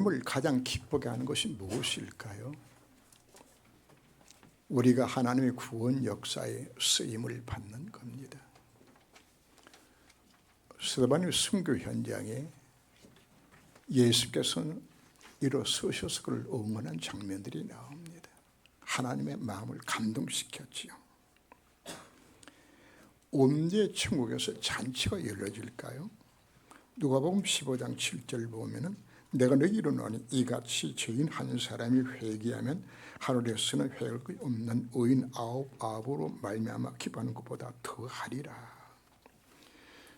하나님을 가장 기쁘게 하는 것이 무엇일까요? 우리가 하나님의 구원 역사에 쓰임을 받는 겁니다. 스데반의 순교 현장에 예수께서는 일어서셔서 그를 응원한 장면들이 나옵니다. 하나님의 마음을 감동시켰지요. 언제 천국에서 잔치가 열려질까요? 누가복음 15장 7절 보면은 내가 너희에게 이르노니 이같이 죄인 한 사람이 회개하면 하늘에서는 회개할 것 없는 의인 아홉으로 말미암아 기뻐하는 것보다 더하리라.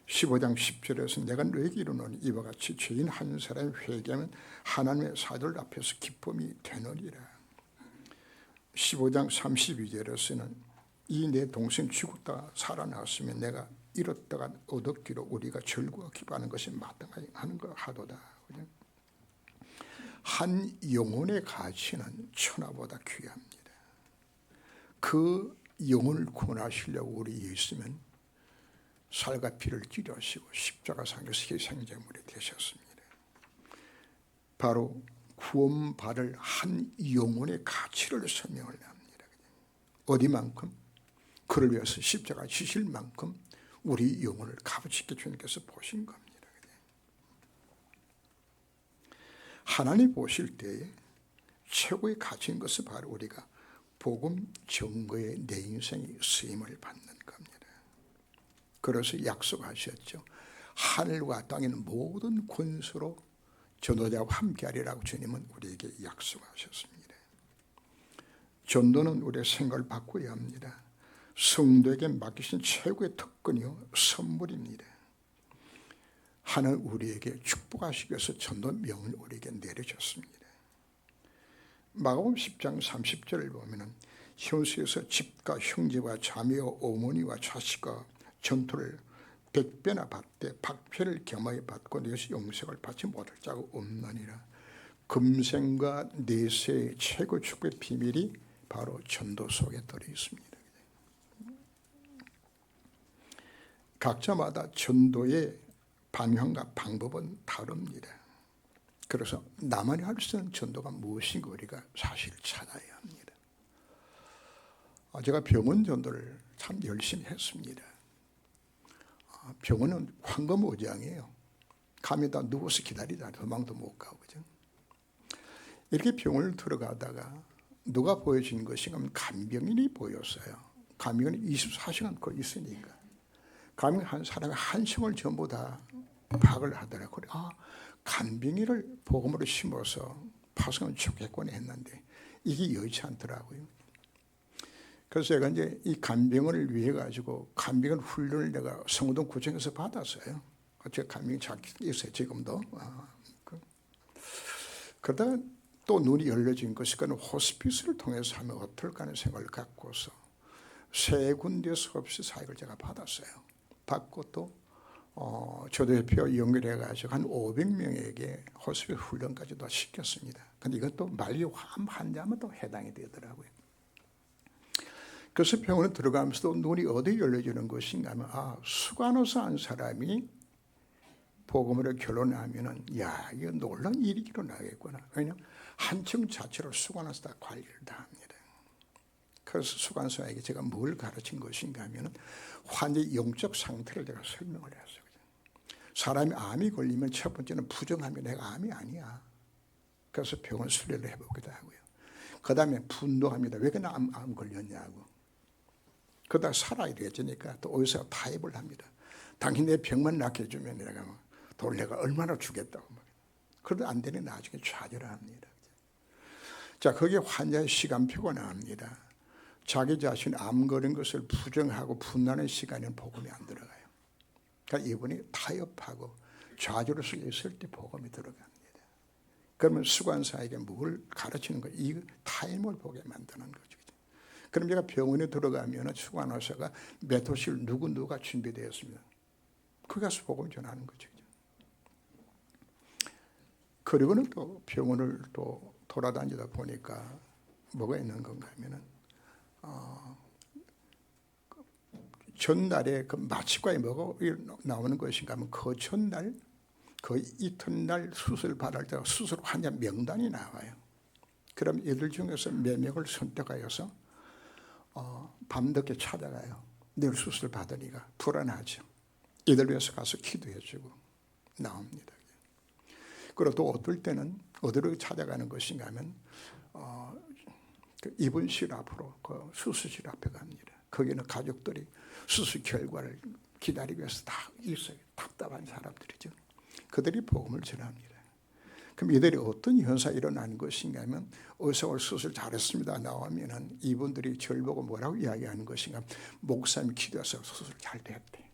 15장 10절에서 내가 너희에게 이르노니 이와 같이 죄인 한 사람이 회개하면 하나님의 사들 앞에서 기쁨이 되느니라. 15장 32절에서는 이 내 동생 죽었다가 살아났으면 내가 잃었다가 얻었기로 우리가 절구와 기뻐하는 것이 마땅하는 것 하도다. 한 영혼의 가치는 천하보다 귀합니다. 그 영혼을 구원하시려고 우리 예수님은 살과 피를 기려하시고 십자가상에서 희생제물이 되셨습니다. 바로 구원받을 한 영혼의 가치를 설명을 합니다. 어디만큼? 그를 위해서 십자가 지실 만큼 우리 영혼을 값지게 주님께서 보신 겁니다. 하나님 보실 때에 최고의 가치인 것은 바로 우리가 복음 증거에 내 인생이 쓰임을 받는 겁니다. 그래서 약속하셨죠. 하늘과 땅에는 모든 권세로 전도자와 함께하리라고 주님은 우리에게 약속하셨습니다. 전도는 우리의 생각을 바꿔야 합니다. 성도에게 맡기신 최고의 특권이요 선물입니다. 하나님 우리에게 축복하시기 위해서 전도 명을 우리에게 내려줬습니다. 마가복음 10장 30절을 보면은 현수에서 집과 형제와 자매와 어머니와 자식과 전토를 100배나 받되 박해를 겸하여 받고 내시 영생을 받지 못할 자가 없느니라. 금생과 내세의 최고 축복의 비밀이 바로 전도 속에 들어 있습니다. 각자마다 전도의 방향과 방법은 다릅니다. 그래서 나만이 할 수 있는 전도가 무엇인가 우리가 사실 찾아야 합니다. 제가 병원 전도를 참 열심히 했습니다. 병원은 황금오지항이에요. 감에다 누워서 기다리다 도망도 못 가고 그죠? 이렇게 병원을 들어가다가 누가 보여준 것인가 하면 간병인이 보였어요. 간병인이 24시간 거기 있으니까 간병인 한 사람이 한숨을 전부 다 파악을 하더라고요. 간병인을 복음으로 심어서 파송을 좋겠거니 했는데 이게 여의치 않더라고요. 그래서 제가 이제 이 간병을 위해 가지고 간병 훈련을 내가 성우동 구청에서 받았어요. 제가 간병이 있어요 지금도. 그러다가 또 눈이 열려진 것이 그는 호스피스를 통해서 하면 어떨까 하는 생각을 갖고서 세 군데에서 없이 사역을 제가 받았어요. 받고 또 조대표 연결해 가지고 한 500명에게 호스피스 훈련까지도 시켰습니다. 근데 이것도 말기 환자면 또 해당이 되더라고요. 그래서 병원에 들어가면서도 눈이 어디 열려지는 것인가 하면 수간호사 한 사람이 복음으로 결혼하면은 이거 놀라운 일이 일어나겠구나. 왜냐하면 한층 자체로 수간호사 다 관리를 다 합니다. 그래서 수간호사에게 제가 뭘 가르친 것인가 하면은 환자의 영적 상태를 내가 설명을 했어요. 사람이 암이 걸리면 첫 번째는 부정하면 내가 암이 아니야. 그래서 병원 순례를 해보기도 하고요. 그 다음에 분노합니다. 왜 그냥 암 걸렸냐고. 그러다 살아야 되니까 또 의사가 타협을 합니다. 당신 내 병만 낫게 해주면 내가 돈을 내가 얼마나 주겠다고. 그러다 안 되니 나중에 좌절합니다. 자, 거기에 환자의 시간표가 나옵니다. 자기 자신이 암 걸린 것을 부정하고 분노하는 시간에는 복음이 안 들어가요. 그러니까 이분이 타협하고 좌절을 속에 있을 때 복음이 들어갑니다. 그러면 수관사에게 뭘 가르치는 거예요? 이 타임을 보게 만드는 거죠. 그럼 제가 병원에 들어가면 수관호사가 몇 호실 누구가 준비되었습니다. 그 가서 복음 전하는 거죠. 그리고는 또 병원을 또 돌아다니다 보니까 뭐가 있는 건가 하면은 전날에 그 마취과에 뭐가 나오는 것인가 하면 그 전날 거의 이튿날 수술 받을 때 수술 환자 명단이 나와요. 그럼 이들 중에서 몇 명을 선택하여서 밤늦게 찾아가요. 내일 수술 받으니까 불안하죠. 이들 위해서 가서 기도해주고 나옵니다. 그리고 또 어떨 때는 어디로 찾아가는 것인가 하면 그 입원실 앞으로 그 수술실 앞에 갑니다. 거기는 가족들이 수술 결과를 기다리기 위해서 다 있어요. 답답한 사람들이죠. 그들이 복음을 전합니다. 그럼 이들이 어떤 현상이 일어나는 것인가 하면 어서 오늘 수술 잘했습니다 나오면은 이분들이 저를 보고 뭐라고 이야기하는 것인가, 목사님이 기도해서 수술 잘 됐대.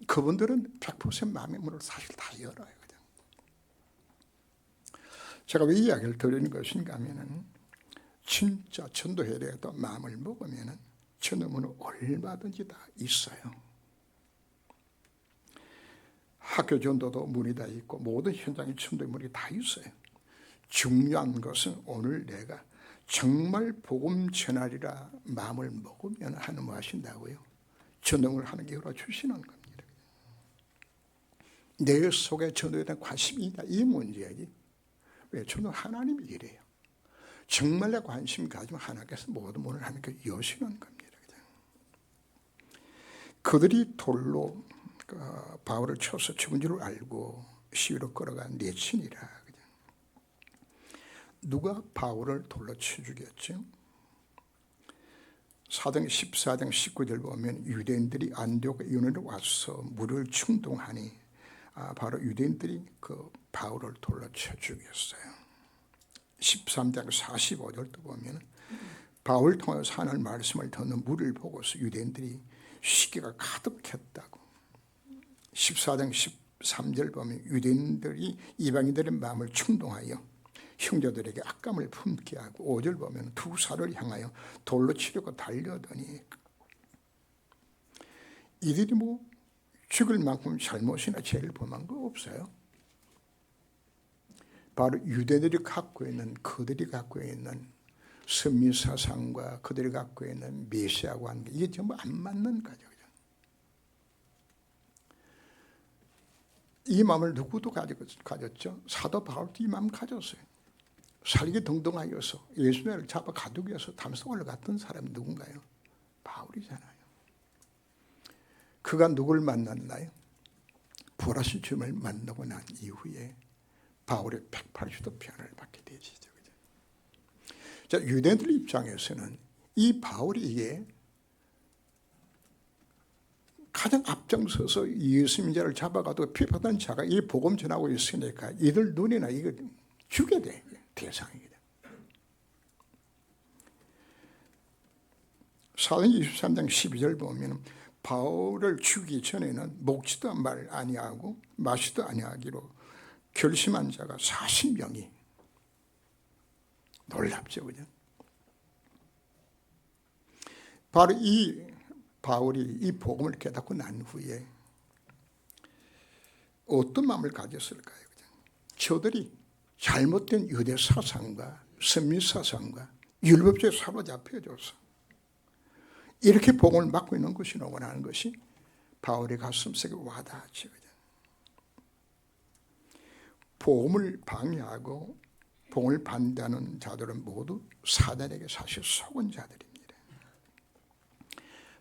그분들은 100% 마음의 문을 사실 다 열어요. 그냥. 제가 왜 이야기를 드리는 것인가 하면은 진짜 전도해야 되겠다 마음을 먹으면은 전도문은 얼마든지 다 있어요. 학교 전도도 문이 다 있고 모든 현장의 전도의 문이 다 있어요. 중요한 것은 오늘 내가 정말 복음 전하리라 마음을 먹으면 하는 뭐 하신다고요? 전도를 하는 게 열어주시는 겁니다. 내 속에 전도에 대한 관심이 있다, 이 문제야지. 왜? 전도 하나님이 이래요. 정말 내 관심 가지면 하나님께서 모든 문을 하나님께 여시는 겁니다. 그들이 돌로 바울을 쳐서 죽은 줄 알고 시위로 끌어간 내친이라. 누가 바울을 돌로 쳐 죽였죠? 사도행 14장 19절 보면 유대인들이 안디옥 이오니로 와서 물을 충동하니 바로 유대인들이 그 바울을 돌로 쳐 죽였어요. 13장 45절도 보면 바울 통해서 하나님 말씀을 듣는 무리를 보고서 유대인들이 시기가 가득했다고. 14장 13절 보면 유대인들이 이방인들의 마음을 충동하여 형제들에게 악감을 품게 하고, 5절 보면 두 살을 향하여 돌로 치려고 달려더니 이들이 뭐 죽을 만큼 잘못이나 죄를 범한 거 없어요. 바로 유대인들이 갖고 있는, 그들이 갖고 있는 선민사상과 그들이 갖고 있는 메시아와 하는 게 이게 전부 안 맞는 거죠. 이 마음을 누구도 가졌죠? 사도 바울도 이 마음 가졌어요. 살기 동동하여서 예수님을 잡아 가두기 위해서 담성을 갔던 사람이 누군가요? 바울이잖아요. 그가 누구를 만났나요? 부활하신 주님을 만나고 난 이후에 바울의 180도 변화를 받게 되지죠. 자, 유대인들 입장에서는 이 바울이 이게 가장 앞장서서 예수님 자를 잡아가도 피파던 자가 이 복음 전하고 있으니까 이들 눈이나 이거 죽게 돼. 대상이다. 사도행 23장 12절 보면 바울을 죽이기 전에는 먹지도 말 아니하고 마시도 아니하기로 결심한 자가 40명이. 놀랍죠, 그죠? 바로 이 바울이 이 복음을 깨닫고 난 후에 어떤 마음을 가졌을까요? 그죠? 저들이 잘못된 유대 사상과 선민 사상과 율법주의에 사로잡혀져서 이렇게 복음을 맡고 있는 것이 원하는 것이 바울의 가슴속에 와닿았죠. 복음을 방해하고 복음을 반대하는 자들은 모두 사단에게 사실 속은 자들입니다.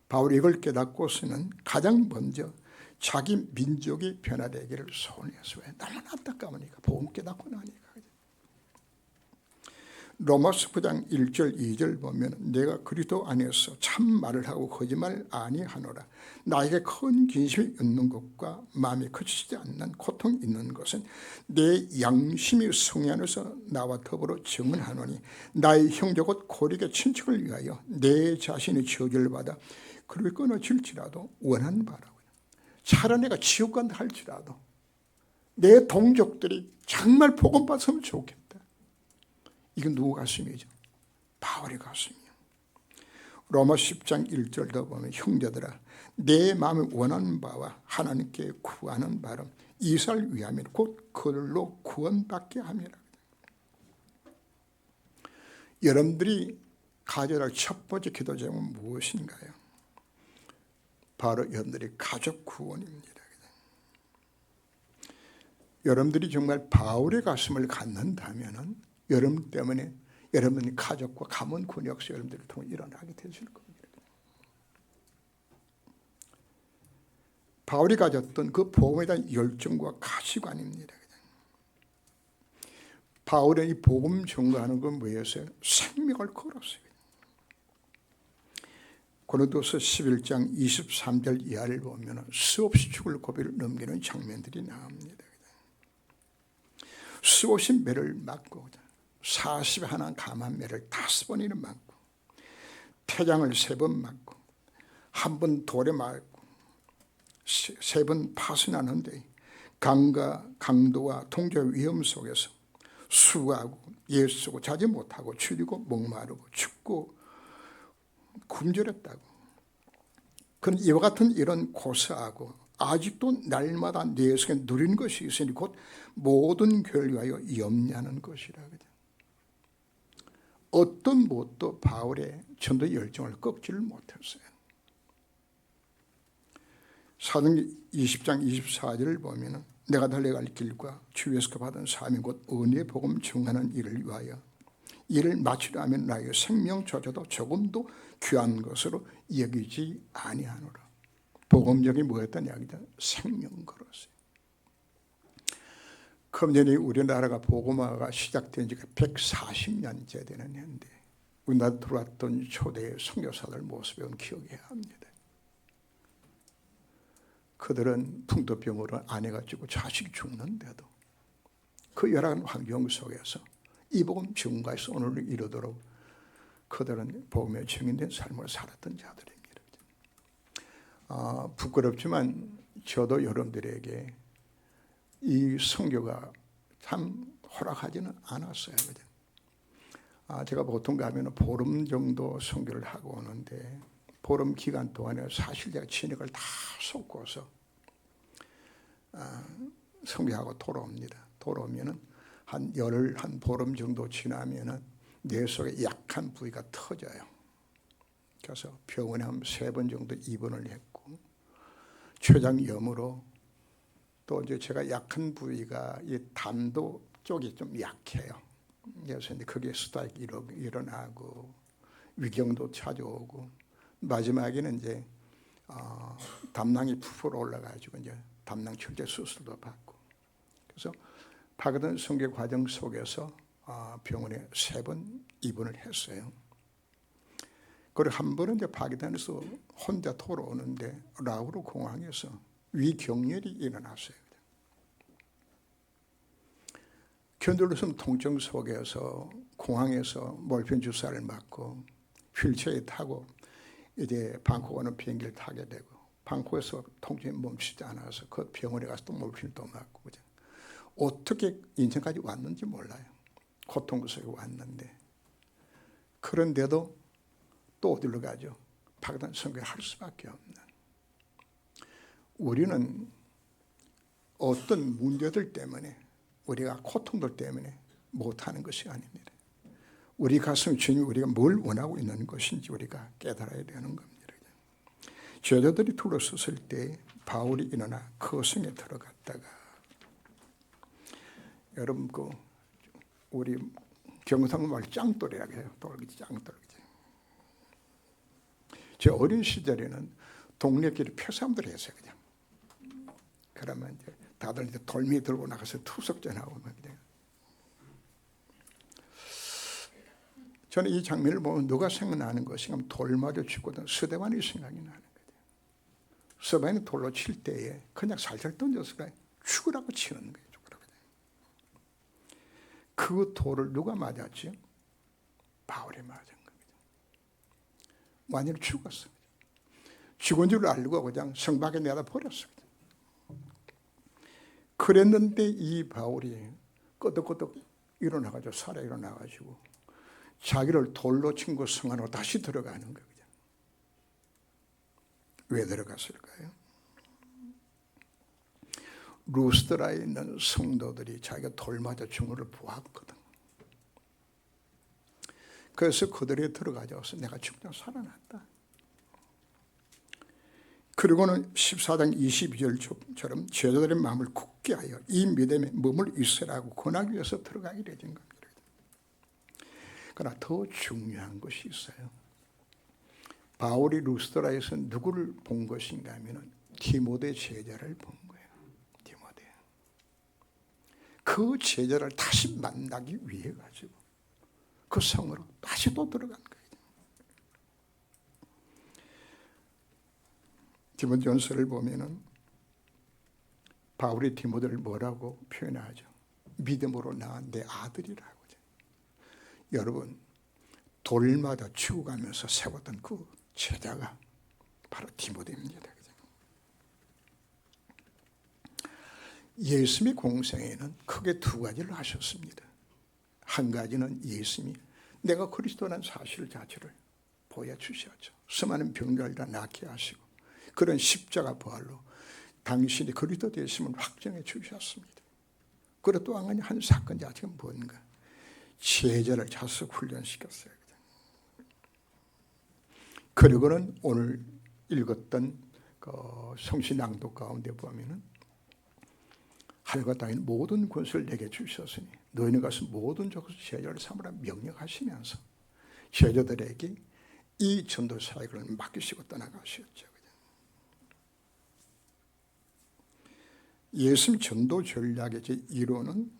바울이 이걸 깨닫고서는 가장 먼저 자기 민족이 변화되기를 소원했어요. 너무나 안타까우니까, 복음 깨닫고 나니까. 로마서 9장 1절 2절 보면 내가 그리스도 안에서 참말을 하고 거짓말 아니하노라. 나에게 큰 근심이 있는 것과 마음이 그치지 않는 고통이 있는 것은 내 양심이 성령 안에서 나와 더불어 증언하노니 나의 형제 곧 고리의 친척을 위하여 내 자신의 저주를 받아 그를 끊어질지라도 원하는 바라고. 차라리 내가 지옥 간다 할지라도 내 동족들이 정말 복음 받았으면 좋겠다. 이건 누구 가슴이죠? 바울의 가슴이요. 로마 10장 1절도 보면 형제들아 내 마음이 원하는 바와 하나님께 구하는 바는 이스라엘 위함이라 곧 그들로 구원받게 함이라. 여러분들이 가져야 할 첫 번째 기도 제목은 무엇인가요? 바로 여러분들이 가족 구원입니다. 여러분들이 정말 바울의 가슴을 갖는다면 여러분 때문에 여러분 가족과 가문 권역에서 여러분들을 통해 일어나게 되실 겁니다. 바울이 가졌던 그 복음에 대한 열정과 가치관입니다. 바울의 이 복음 전가하는 건 뭐였어요? 생명을 걸었어요. 고린도서 11장 23절 이하를 보면 수없이 죽을 고비를 넘기는 장면들이 나옵니다. 수없이 매를 맞고 41 감한 매를 5번이나 맞고 태장을 3번 맞고 한 번 돌에 맞고 3번 파손하는데 강과 강도와 통제의 위험 속에서 수고하고 애쓰고 자지 못하고 추리고 목마르고 춥고 굶주렸다고. 그런 이와 같은 이런 고사하고 아직도 날마다 내 속에 누리는 것이 있으니 곧 모든 결과여 염려하는 것이라. 어떤 무엇도 바울의 전도 열정을 꺾지를 못했어요. 사도행전 20장 24절을 보면 내가 달려갈 길과 주위에서 받은 사명 곧 은혜의 복음 증하는 일을 위하여 이를 마치려 하면 나의 생명조차도 조금도 귀한 것으로 여기지 아니하노라. 복음적이 뭐였던 이야기다? 생명 걸었어요. 금년에 우리나라가 복음화가 시작된 지가 140년째 되는 해인데 우리나라 들어왔던 초대 선교사들 모습을 기억해야 합니다. 그들은 풍토병으로 아내가 죽고 자식이 죽는데도 그 열악한 환경 속에서 이 복음 증거에서 오늘을 이루도록 그들은 복음의 증인된 삶을 살았던 자들입니다. 부끄럽지만 저도 여러분들에게 이 선교가 참 허락하지는 않았어요. 제가 보통 가면 보름 정도 선교를 하고 오는데 보름 기간 동안에 사실 제가 진액을 다 쏟고서 선교하고 돌아옵니다. 돌아오면은 한 보름 정도 지나면은 뇌 속에 약한 부위가 터져요. 그래서 병원에 한 3번 정도 입원을 했고 췌장염으로 또 이제 제가 약한 부위가 이 담도 쪽이 좀 약해요. 그래서 이제 그게 스타일이 일어나고 위경도 찾아오고 마지막에는 이제 담낭이 부풀어 올라가지고 이제 담낭 철제 수술도 받고 그래서 파거든 선교 과정 속에서 병원에 3번 입원을 했어요. 그리고 한 번은 이제 파기단에서 혼자 돌아오는데 라우르 공항에서 위경련이 일어났어요. 견딜 통증 속에서 공항에서 몰핀 주사를 맞고 휠체어에 타고 이제 방콕 오는 비행기를 타게 되고 방콕에서 통증이 멈추지 않아서 그 병원에 가서 또 몰핀을 또 맞고 그죠. 어떻게 인천까지 왔는지 몰라요. 고통 속에 왔는데 그런데도 또 어디로 가죠? 파기단 선교를 할 수밖에 없는. 우리는 어떤 문제들 때문에 우리가 고통들 때문에 못하는 것이 아닙니다. 우리 가슴 주님이 우리가 뭘 원하고 있는 것인지 우리가 깨달아야 되는 겁니다. 제자들이 둘러섰을 때 바울이 일어나 그 성에 들어갔다가 여러분 우리 경상말 짱돌이라고 해요. 돌기지 짱돌기지. 제 어린 시절에는 동네끼리 표사람들 했어요. 그냥. 그러면 이제 다들 이제 돌멩이 들고 나가서 투석전하고 막 그냥. 저는 이 장면을 보면 누가 생각나는 것인가 하면 돌 맞아 죽거든 서대반이 생각이 나는 거예요. 서대반이 돌로 칠 때에 그냥 살살 던져서 죽으라고 치는 거예요. 죽으라고. 그 돌을 누가 맞았지? 바울이 맞은 겁니다. 완전히 죽었어요. 죽은 줄 알고 그냥 성 밖에 내다 버렸어요. 그랬는데 이 바울이 끄덕끄덕 일어나가지고 살아 일어나가지고 자기를 돌로 친 그 성 안으로 다시 들어가는 거예요. 왜 들어갔을까요? 루스드라에 있는 성도들이 자기가 돌 맞아 죽은 것을 보았거든. 그래서 그들이 들어가져서 내가 죽다 살아났다. 그리고는 14장 22절처럼 제자들의 마음을 굳게 하여 이 믿음에 머물 있으라고 권하기 위해서 들어가게 된 겁니다. 그러나 더 중요한 것이 있어요. 바울이 루스드라에서 누구를 본 것인가 하면 디모데 제자를 본 거예요. 디모데. 그 제자를 다시 만나기 위해 가지고 그 성으로 다시 또 들어간 거예요. 디모데전서를 보면은 바울이 디모데를 뭐라고 표현하죠? 믿음으로 낳은 내 아들이라고. 여러분, 돌마다 죽어가면서 세웠던 그 제자가 바로 디모데입니다. 예수님의 공생에는 크게 두 가지를 하셨습니다. 한 가지는 예수님이 내가 그리스도라는 사실 자체를 보여주셨죠. 수많은 병들을 다 낫게 하시고 그런 십자가 부활로 당신이 그리스도 되심을 확정해 주셨습니다. 그리고 또 한 사건 자체가 뭔가 제자를 자석 훈련시켰어요. 그리고는 오늘 읽었던 그 성신 낭독 가운데 보면은 하늘과 땅의 모든 권세를 내게 주셨으니 너희는 가서 모든 족속 제자를 삼으라 명령하시면서 제자들에게 이 전도 사역을 맡기시고 떠나가셨죠. 예수님 전도 전략의 제1호는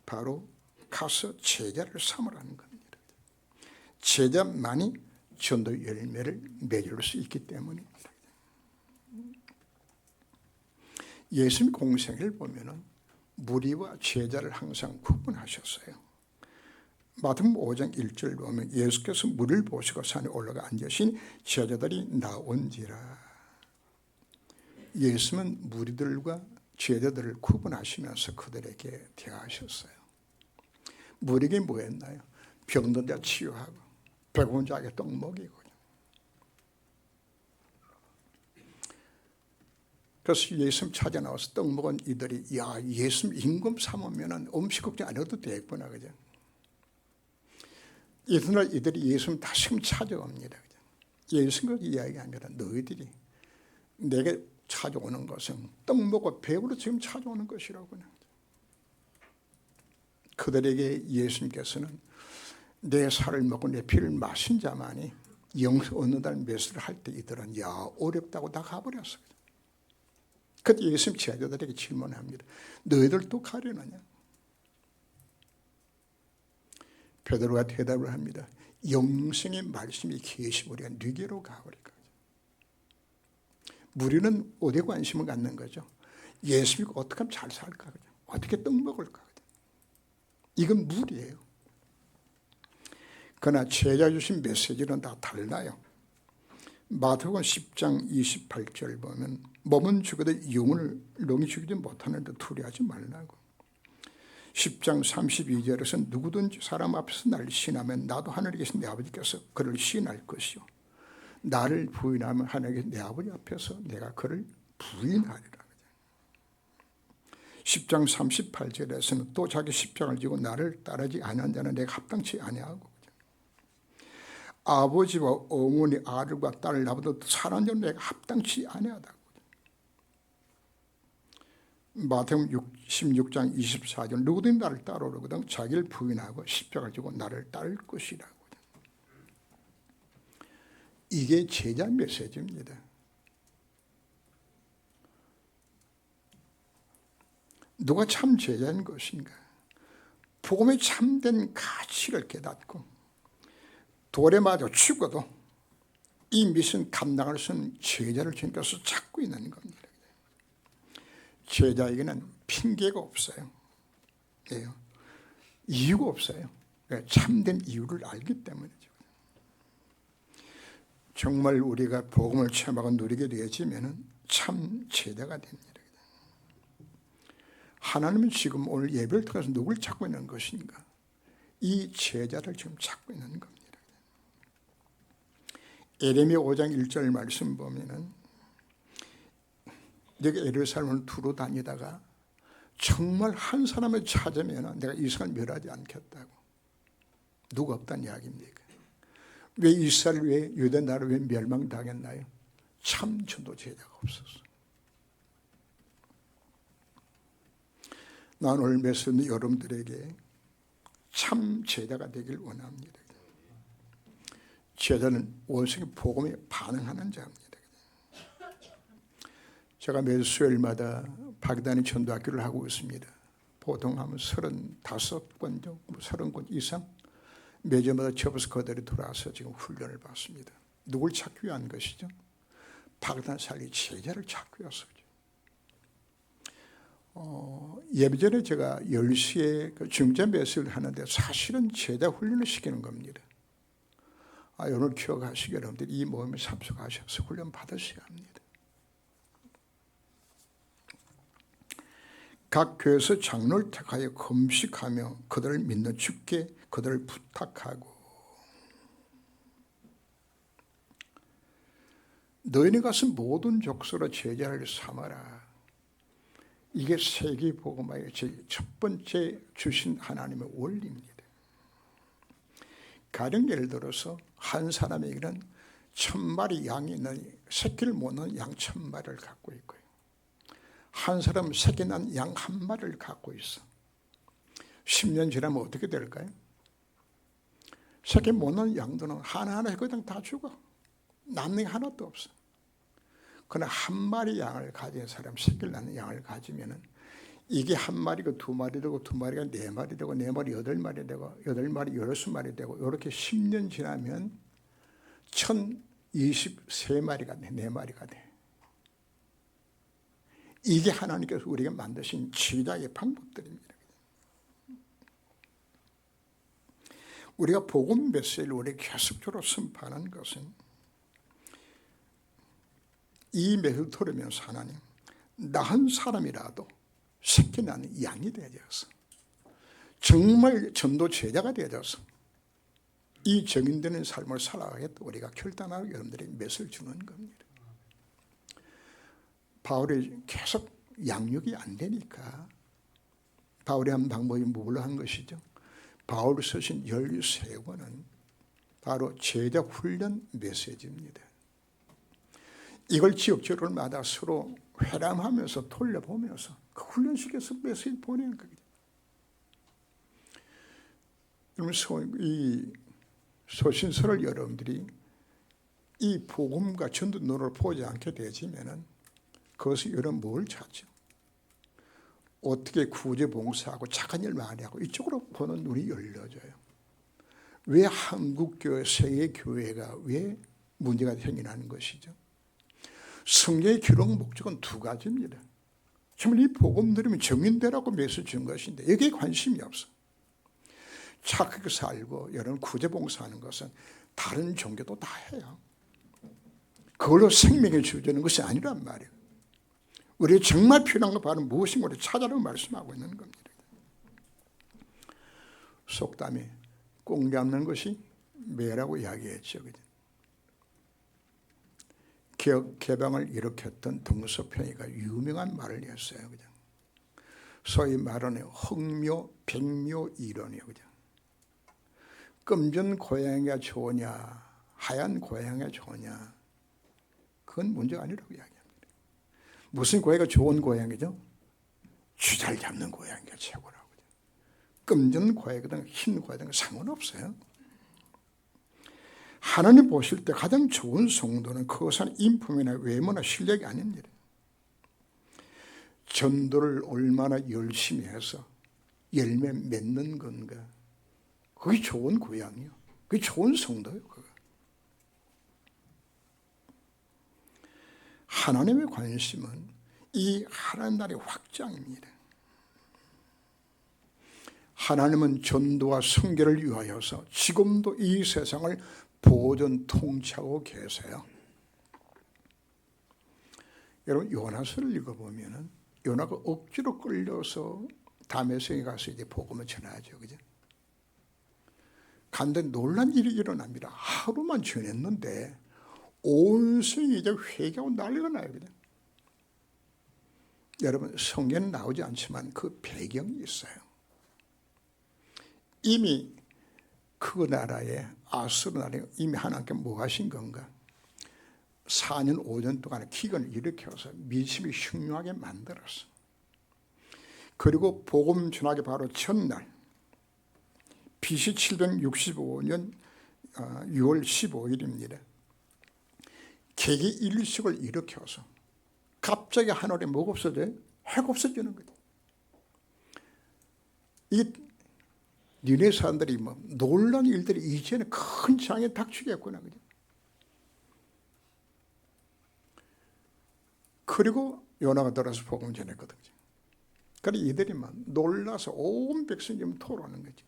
바로 가서 제자를 삼으라는 겁니다. 제자만이 전도 열매를 맺을 수 있기 때문입니다. 예수님 공생을 보면은 무리와 제자를 항상 구분하셨어요. 마태복음 5장 1절 보면 예수께서 무리를 보시고 산에 올라가 앉으신 제자들이 나온지라. 예수님은 무리들과 제자들을 구분하시면서 그들에게 대하셨어요. 무리에게 뭐 했나요? 병든 자 치유하고 배고픈 자에게 떡 먹이고. 그래서 예수님 찾아 나와서 떡 먹은 이들이 야 예수님 임금 삼으면 음식 걱정 안 해도 되겠구나. 그죠? 이튿날 이들이 예수님 다시금 찾아옵니다. 예수님과 이야기합니다. 너희들이 내게 찾아오는 것은 떡 먹고 배부러 지금 찾아오는 것이라고. 그들에게 예수님께서는 내 살을 먹고 내 피를 마신 자만이 영생 얻는다는 메시지를 할 때 이들은 야 어렵다고 다 가버렸어요. 그때 예수님 제자들에게 질문합니다. 너희들도 가려느냐? 베드로가 대답을 합니다. 영생의 말씀이 계시면 우리가 네게로 가버릴 거죠. 무리는 어디에 관심을 갖는 거죠? 예수님이 어떻게 하면 잘 살까? 그죠? 어떻게 떡 먹을까? 그죠? 이건 무리예요. 그러나 제자 주신 메시지는 다 달라요. 마태복음 10장 28절 보면 몸은 죽어도 영혼을 능히 죽이지 못하는데 두려워하지 말라고. 10장 32절에서 누구든지 사람 앞에서 나를 시인하면 나도 하늘에 계신 내 아버지께서 그를 시인할 것이요 나를 부인하면 하늘에 계신 내 아버지 앞에서 내가 그를 부인하리라. 10장 38절에서는 또 자기 십자가를 지고 나를 따르지 아니한 자는 내가 합당치 아니하고 아버지와 어머니 아들과 딸을 나보다 사랑하는 자는 내가 합당치 아니하다고. 마태복음 16장 24절 누구든지 나를 따르거든 자기를 부인하고 십자가를 지고 나를 따를 것이라고. 이게 제자 메시지입니다. 누가 참 제자인 것인가? 복음의 참된 가치를 깨닫고 돌에 맞아 죽어도 이 미션 감당할 수 있는 제자를 주님께서 찾고 있는 겁니다. 제자에게는 핑계가 없어요. 이유가 없어요. 참된 이유를 알기 때문이죠. 정말 우리가 복음을 체험하고 누리게 되어지면 참 제자가 됩니다. 하나님은 지금 오늘 예배를 통해서 누굴 찾고 있는 것인가? 이 제자를 지금 찾고 있는 겁니다. 예레미야 5장 1절 말씀 보면은 내가 예루살렘을 두루 다니다가 정말 한 사람을 찾으면 내가 이스라엘을 멸하지 않겠다고. 누가 없다는 이야기입니까? 왜 이스라엘 왜 유대 나라 왜 멸망당했나요? 참 전도 제자가 없었어. 난 오늘 메시지 여러분들에게 참 제자가 되길 원합니다. 제자는 원성의 복음에 반응하는 자입니다. 제가 매주 수요일마다 박단위 전도학교를 하고 있습니다. 보통 하면 35권 정도, 30권 이상 매주마다 접어서 거들이 돌아와서 지금 훈련을 받습니다. 누굴 찾기 위한 것이죠? 박단 살리 제자를 찾기 위해서죠. 예배 전에 제가 10시에 그 중재 메시지를 하는데 사실은 제자 훈련을 시키는 겁니다. 오늘 기억하시기 여러분들이 이 모임에 참석하셔서 훈련 받으셔야 합니다. 각 교회에서 장로를 택하여 금식하며 그들을 믿는 주께 그들을 부탁하고 너희는 가서 모든 족속으로 제자를 삼아라. 이게 세계복음화의 첫 번째 주신 하나님의 원리입니다. 가령 예를 들어서 한 사람에게는 1000마리 양이 있는 새끼를 못 낳은 양 1000마리를 갖고 있고요. 한 사람은 새끼 난 양 1마리를 갖고 있어. 10년 지나면 어떻게 될까요? 새끼 못 낳은 양들은 하나하나 그냥 다 죽어. 남는 게 하나도 없어. 그러나 1마리 양을 가진 사람, 새끼를 낳는 양을 가지면은 이게 1마리가 2마리 되고 2마리가 4마리 되고 4마리 8마리 되고 8마리 6마리 되고 이렇게 10년 지나면 1023마리가 돼. 4마리가 돼. 이게 하나님께서 우리가 만드신 지휘자의 방법들입니다. 우리가 복음 메시지를 우리 계속적으로 선포하는 것은 이 메시지를 들으면서 하나님, 나 한 사람이라도 새끼 나는 양이 되어져서 정말 전도 제자가 되어져서 이 정인되는 삶을 살아가겠다 우리가 결단하고 여러분들이 메시지를 주는 겁니다. 바울이 계속 양육이 안 되니까 바울이 한 방법이 뭘로 한 것이죠? 바울이 쓰신 13권은 바로 제자 훈련 메시지입니다. 이걸 지역적으로마다 서로 회람하면서 돌려보면서 그 훈련식에서 메시지 보내는 겁니다. 이 소신서를 여러분들이 이 복음과 전도 눈으로 보지 않게 되지면은 그것이 여러분 뭘 찾죠? 어떻게 구제봉사하고 착한 일 많이 하고 이쪽으로 보는 눈이 열려져요. 왜 한국교회, 세계교회가 왜 문제가 생기는 것이죠? 성경의 기록 목적은 2가지입니다. 정말 이 복음 들으면 정인되라고 메시지 준 것인데 여기에 관심이 없어. 착하게 살고 여러분 구제봉사하는 것은 다른 종교도 다 해요. 그걸로 생명을 주는 것이 아니란 말이에요. 우리가 정말 필요한 거 바로 무엇인가 우리 찾아라고 말씀하고 있는 겁니다. 속담에 꼭 잡는 것이 매라고 이야기했죠. 개혁 개방을 일으켰던 등소평이가 유명한 말을 했어요. 그냥 소위 말하는 흑묘, 백묘 이론이에요. 그냥 금전 고양이가 좋으냐, 하얀 고양이가 좋으냐, 그건 문제가 아니라고 이야기합니다. 무슨 고양이가 좋은 고양이죠? 쥐 잘 잡는 고양이가 최고라고. 금전 고양이든 흰 고양이든 상관없어요. 하나님 보실 때 가장 좋은 성도는 그것은 인품이나 외모나 실력이 아닙니다. 전도를 얼마나 열심히 해서 열매 맺는 건가. 그게 좋은 고향이요. 그게 좋은 성도예요. 그거. 하나님의 관심은 이 하나님 나라의 확장입니다. 하나님은 전도와 선교를 위하여서 지금도 이 세상을 보존 통치하고 계세요. 여러분 요나서를 읽어보면 요나가 억지로 끌려서 다메섹에 가서 이제 복음을 전하죠. 그죠? 간데 놀란 일이 일어납니다. 하루만 전했는데 온 성이 이제 회개하고 난리가 나요. 그죠? 여러분 성경은 나오지 않지만 그 배경이 있어요. 이미 그 나라에 아수르 나라에 이미 하나님께 뭐 하신 건가? 4년 5년 동안 기근을 일으켜서 민심이 흉흉하게 만들었어. 그리고 복음 전하기 바로 전날 BC 765년 6월 15일입니다. 개기 일식을 일으켜서 갑자기 하늘에 뭐가 없어져요? 해가 없어지는 거죠. 이 니네 사람들이 뭐 놀란 일들이 이제는 큰 장애 닥치겠구나. 그죠? 그리고 요나가 들어서 복음 전했거든요. 그래 이들이 막 놀라서 온 백성이 토로하는 거죠.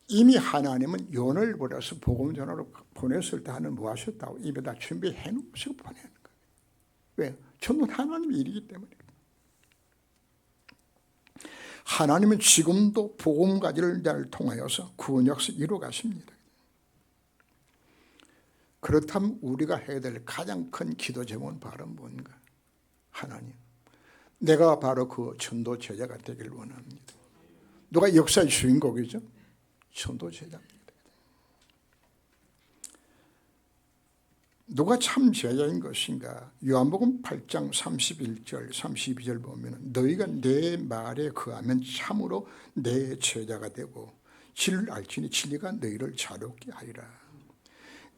이미 하나님은 요나를 보내서 복음 전하러 보냈을 때 하나님 뭐 하셨다고 입에다 준비해 놓으시고 보내는 거예요. 왜? 전부 하나님의 일이기 때문에. 하나님은 지금도 복음 가지를 통하여서 구원 역사 이루어 가십니다. 그렇다면 우리가 해야 될 가장 큰 기도 제목은 바로 뭔가? 하나님, 내가 바로 그 전도 제자가 되길 원합니다. 누가 역사의 주인공이죠? 전도 제자입니다. 누가 참 제자인 것인가? 요한복음 8장 31절 32절 보면 너희가 내 말에 거하면 참으로 내 제자가 되고 진리를 알지니 진리가 너희를 자유롭게 하리라.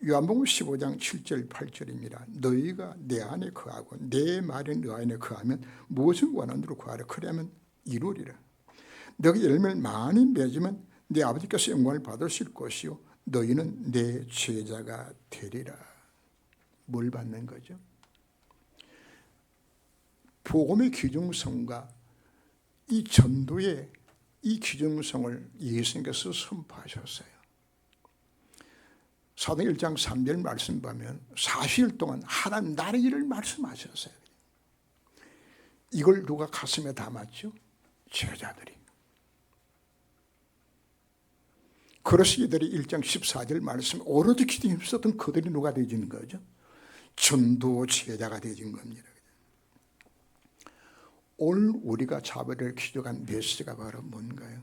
요한복음 15장 7절 8절입니다. 너희가 내 안에 거하고 내 말에 너 안에 거하면 무엇을 원하는 대로 구하라. 그러면 이루리라. 너희 열매를 많이 맺으면 내 아버지께서 영광을 받으실 것이요 너희는 내 제자가 되리라. 뭘 받는 거죠? 복음의 귀중성과 이 전도의 이 귀중성을 예수님께서 선포하셨어요. 사도행 1장 3절 말씀 보면 40일 동안 하나님 나라의 일을 말씀하셨어요. 이걸 누가 가슴에 담았죠? 제자들이. 그래서 이들이 1장 14절 말씀 오로지 기도에 힘썼던 그들이 누가 되어지는 거죠? 전도 제자가 되어진 겁니다. 오늘 우리가 잡아낼 기도한 메시지가 바로 뭔가요?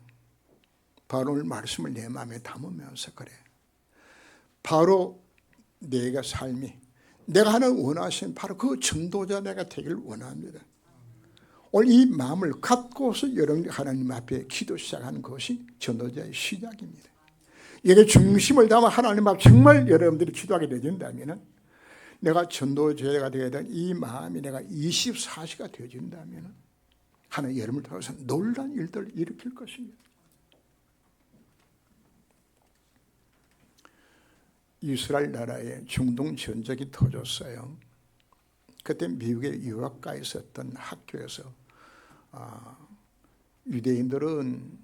바로 오늘 말씀을 내 마음에 담으면서 그래. 바로 내가 삶이 내가 하는 원하신 바로 그 전도자 내가 되길 원합니다. 오늘 이 마음을 갖고서 여러분이 하나님 앞에 기도 시작하는 것이 전도자의 시작입니다. 이게 중심을 담아 하나님 앞에 정말 여러분들이 기도하게 되진다면 내가 전도자가 되어야 될 이 마음이 내가 24시가 되어진다면 하나님 여러분을 통해서 놀라운 일들을 일으킬 것입니다. 이스라엘 나라에 중동 전쟁이 터졌어요. 그때 미국의 유학가 있었던 학교에서 유대인들은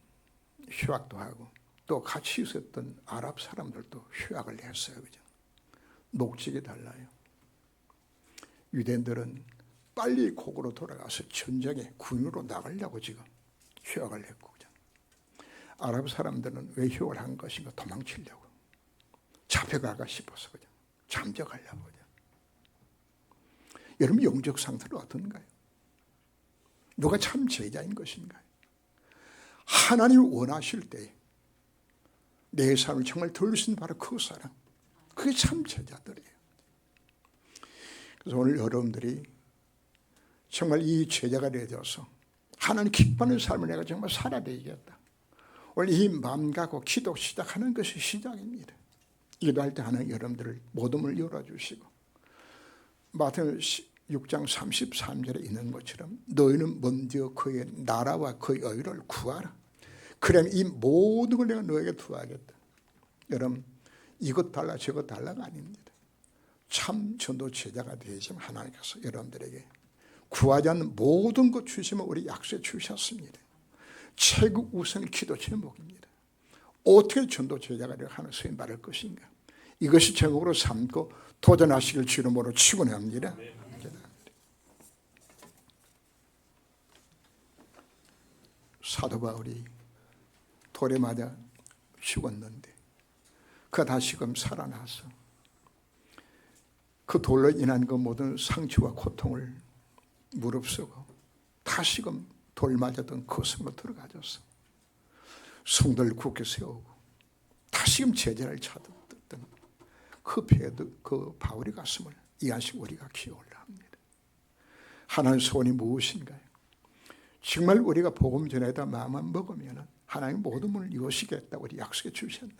휴학도 하고 또 같이 있었던 아랍 사람들도 휴학을 했어요. 그죠? 목적이 달라요. 유대인들은 빨리 고국으로 돌아가서 전쟁에 군으로 나가려고 지금 휴학을 했고, 그죠? 아랍 사람들은 왜 휴학을 한 것인가? 도망치려고. 잡혀갈까 싶어서 그죠? 잠적하려고. 그죠? 여러분 영적 상태는 어떤가요? 누가 참 제자인 것인가요? 하나님을 원하실 때 내 삶을 정말 돌리신 바로 그 사람, 그게 참 제자들이에요. 그래서 오늘 여러분들이 정말 이 제자가 되어서 하나님 기뻐하는 삶을 내가 정말 살아야 되겠다. 오늘 이 마음 갖고 기도 시작하는 것이 시작입니다. 기도할 때 하나님 여러분들을 모든 문을 열어주시고 마태복음 6장 33절에 있는 것처럼 너희는 먼저 그의 나라와 그의 의를 구하라. 그러면 이 모든 걸 내가 너에게 투하하겠다. 여러분 이것 달라 저것 달라가 아닙니다. 참 전도 제자가 되시면 하나님께서 여러분들에게 구하지 않는 모든 것 주시면 우리 약속해 주셨습니다. 최고 우선의 기도 제목입니다. 어떻게 전도 제자가 되어 하는 수임 받을 것인가? 이것이 제목으로 삼고 도전하시길 주 이름으로 축원합니다. 사도 바울이 돌에 맞아 죽었는데 그가 다시금 살아나서 그 돌로 인한 그 모든 상처와 고통을 무릅쓰고 다시금 돌 맞았던 그 성으로 들어가졌어. 성도를 굳게 세우고 다시금 제자를 찾았던 그 바울의 가슴을 이 안식 우리가 기억하려 합니다. 하나님의 소원이 무엇인가요? 정말 우리가 복음 전에다 마음만 먹으면 하나님 모든 문을 여시겠다고 우리 약속해 주셨는데,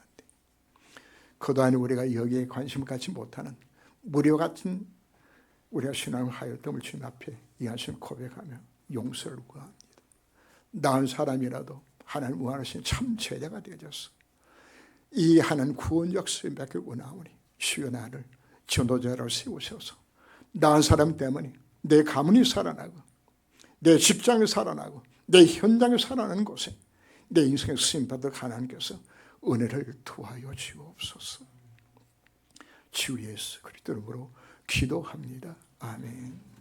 그동안 우리가 여기에 관심을 갖지 못하는 무료 같은 우리가 신앙을 하였음을 주님 앞에 이 안식을 고백하며 용서를 구합니다. 나은 사람이라도 하나님 원하시는 참 제자가 되어져서 이 하나님 구원 역사에 맡겨 원하오니 주여 나를 전도자로 세우셔서 나은 사람 때문에 내 가문이 살아나고 내 직장이 살아나고 내 현장이 살아나는 곳에 내 인생의 쓰임받을 하나님께서 은혜를 투하여 주옵소서. 주 예수 그리스도 이름으로 기도합니다. 아멘.